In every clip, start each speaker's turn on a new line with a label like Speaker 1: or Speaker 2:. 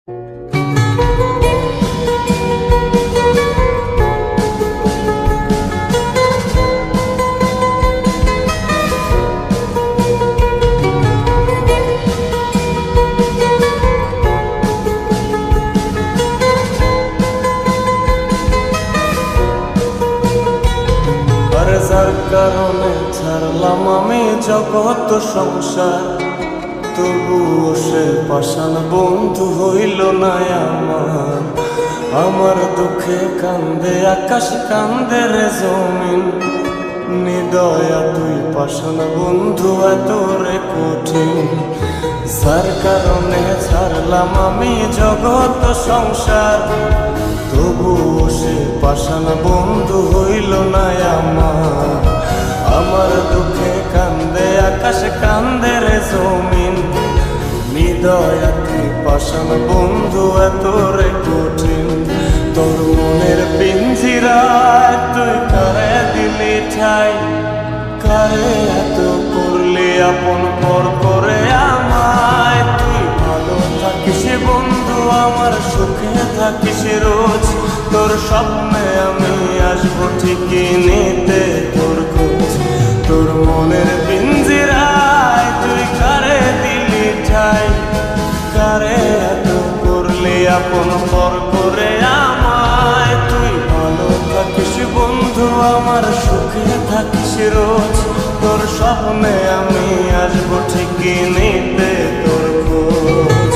Speaker 1: যার কারণে ছাড়লাম আমি জগৎ সংসার, তবুও সে পাষাণ বন্ধু হইল না আমার। আমার দুঃখে কান্দে আকাশ, কান্দে রে জমিন, নিদয়া তুই পাষাণ বন্ধু এত রে কঠিন। যার কারণে ছাড়লাম আমি জগৎ সংসার, তবুও সে পাষাণ বন্ধু হইল না আমার। আমার দুঃখে কান্দে আকাশ, কান্দে রে জমিন, নিদয়া তুই পাষাণ বন্ধু এত রে কঠিন। তোর মনের পিঞ্জিরায় তুই কারে দিলি ঠাই, কারে এত করলি আপন পর করে আমায়। তুই ভালো থাকিস বন্ধু আমার, সুখে থাকিস রোজ, তোর স্বপ্নে আমি আসবো ঠিকই নিতে তোর খোঁজ। তোর মনের পিঞ্জিরায় তুই কারে দিলি ঠাই, কারে এত করলি আপন পর করে আমায়। তুই ভালো থাকিস বন্ধু আমার, সুখে থাকিস রোজ, তোর স্বপ্নে আমি আসবো ঠিকই নিতে তোর খোঁজ।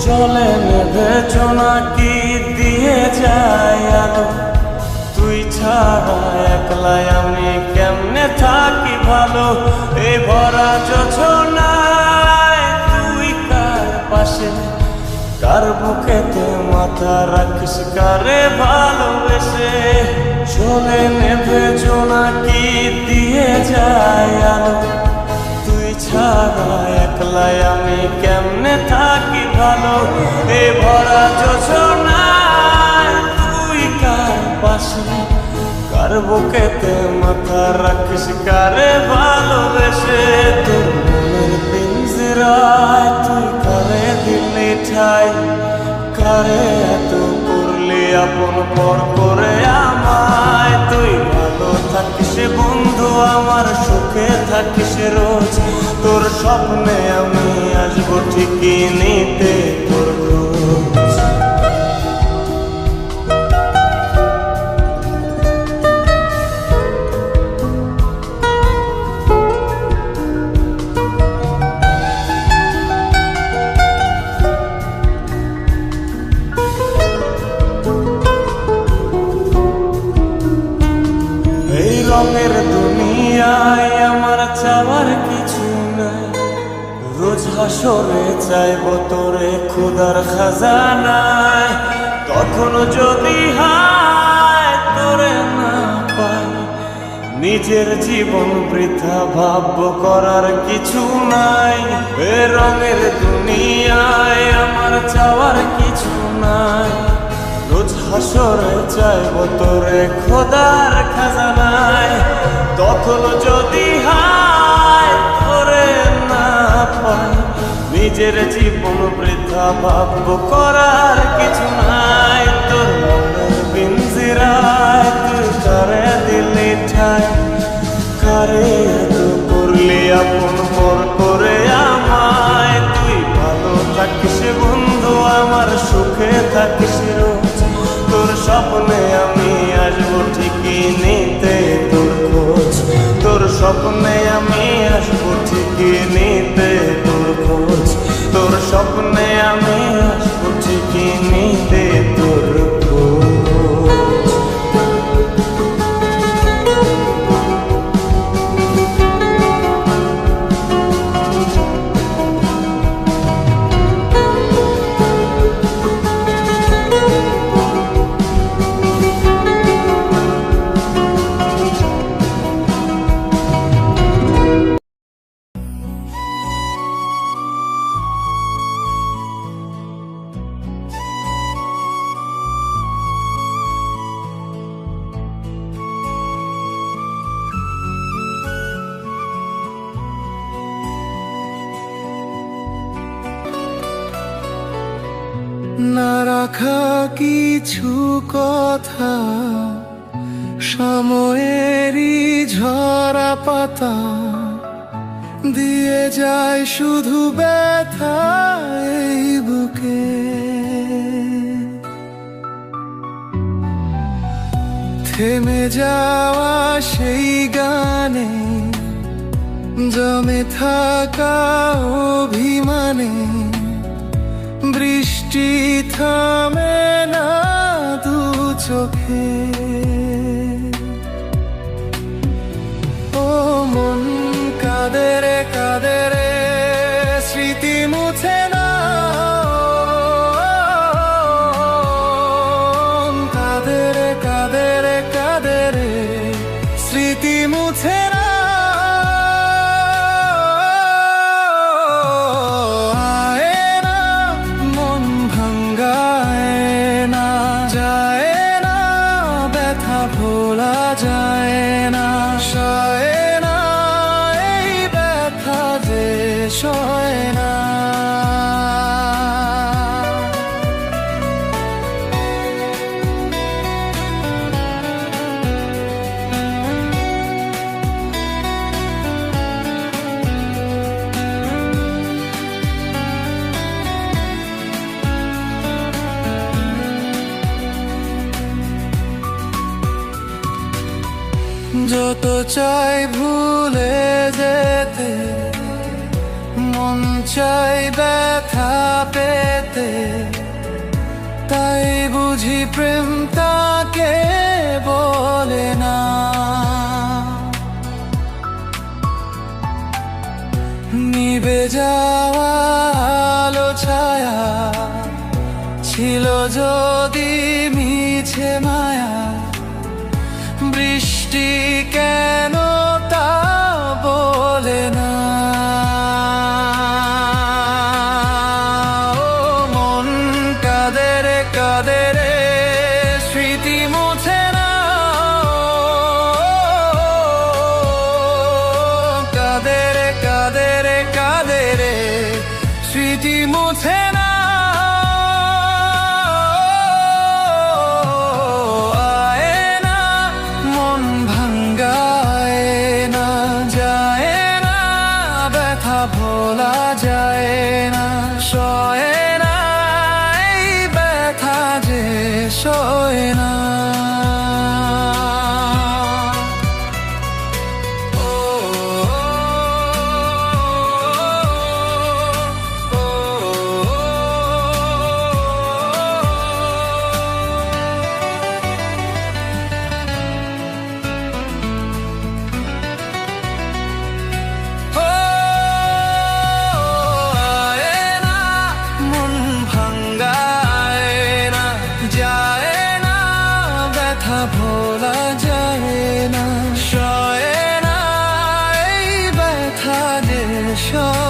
Speaker 1: চলে নেভে জোনাকি দিয়ে যায় আলো, তুই ছাড়া একলাই আমি কেমনে থাকি ভালো। এই ভরা যোছনায় তুই কার পাশে, কার বুকেতে মাথা রাখিস কারে ভালোবেসে। চলে নেভে জোনাকি দিয়ে যায় আলো, তুই ছাড়া একলাই আমি কেমনে থাকি ভালো। এ ভরা যোছনায় তুই কার পাশে, কার বুকেতে মাথা রাখিস কারে ভালোবেসে। তোর মনের পিঞ্জিরায় তুই কারে দিলি ঠাই, কারে এত করলি আপন পর করে আমায়। তুই ভালো থাকিস বন্ধু আমার, সুখে থাকিস রোজ, তোর স্বপ্নে আমি আসবো ঠিকই নিতে তোর খোঁজ। এই রঙের দুনিয়ায় আমার চাওয়ার কিছু নাই, রোজ হাসরে চাইব তোরে খোদার খাজানায়। তখন যদি হায় তোরে না পাই, নিজের জীবন বৃথা ভাবব করার কিছু নাই। এ রঙের দুনিয়ায় আমার চাওয়ার কিছু নাই, রোজ হাসরে চাইব তোরে খোদার খাজানায়। তখন যদি হায় তোরে না পাই, নিজের জীবন বৃথা ভাবব করার কিছু নাই। তোর মনের পিঞ্জিরায় তুই কারে দিলি ঠাই, কারে এত করলি আপন পর করে আমায়। তুই ভালো থাকিস বন্ধু আমার, সুখে থাকিস রোজ, তোর স্বপ্নে আমি আসবো ঠিকই নিতে তোর খোঁজ। তোর স্বপ্নে আমি আসবো ঠিকই নিতে তোর খোঁজ, তোর স্বপ্নে আমি আসবো ঠিকই নিতে তোর খোঁজ।
Speaker 2: না রাখা কিছু কথা, সময়েরই ঝরা পাতা দিয়ে যায় শুধু ব্যথা এই বুকে। থেমে যাওয়া সেই গানে, জমে থাকা অভিমানে, বৃষ্টি থামে না দু চোখে। ও মন কাঁদে রে কাঁদে রে, স্মৃতি মুছে না। কাঁদে রে কাঁদে রে কাঁদে রে, স্মৃতি মুছে না। ভোলা যায় না, সয় না এই ব্যথা যে সয় না। যত চাই ভুলে যেতে, মন চাই ব্যথা পেতে, তাই বুঝি প্রেম তাকে বলে না। নিভে যাওয়া আলো ছায়া ছিল যদি মিছে মায়া, বৃষ্টি কেন তা বলে না। ও মন কাঁদে রে কাঁদে রে, স্মৃতি মুছে না। কাঁদে রে কাঁদে রে কাঁদে রে, স্মৃতি মুছে না। ভোলা যায় না, সয় না এই ব্যথা যে সয় না। ভোলা যায় না, সয় না এই ব্যথা যে সয়।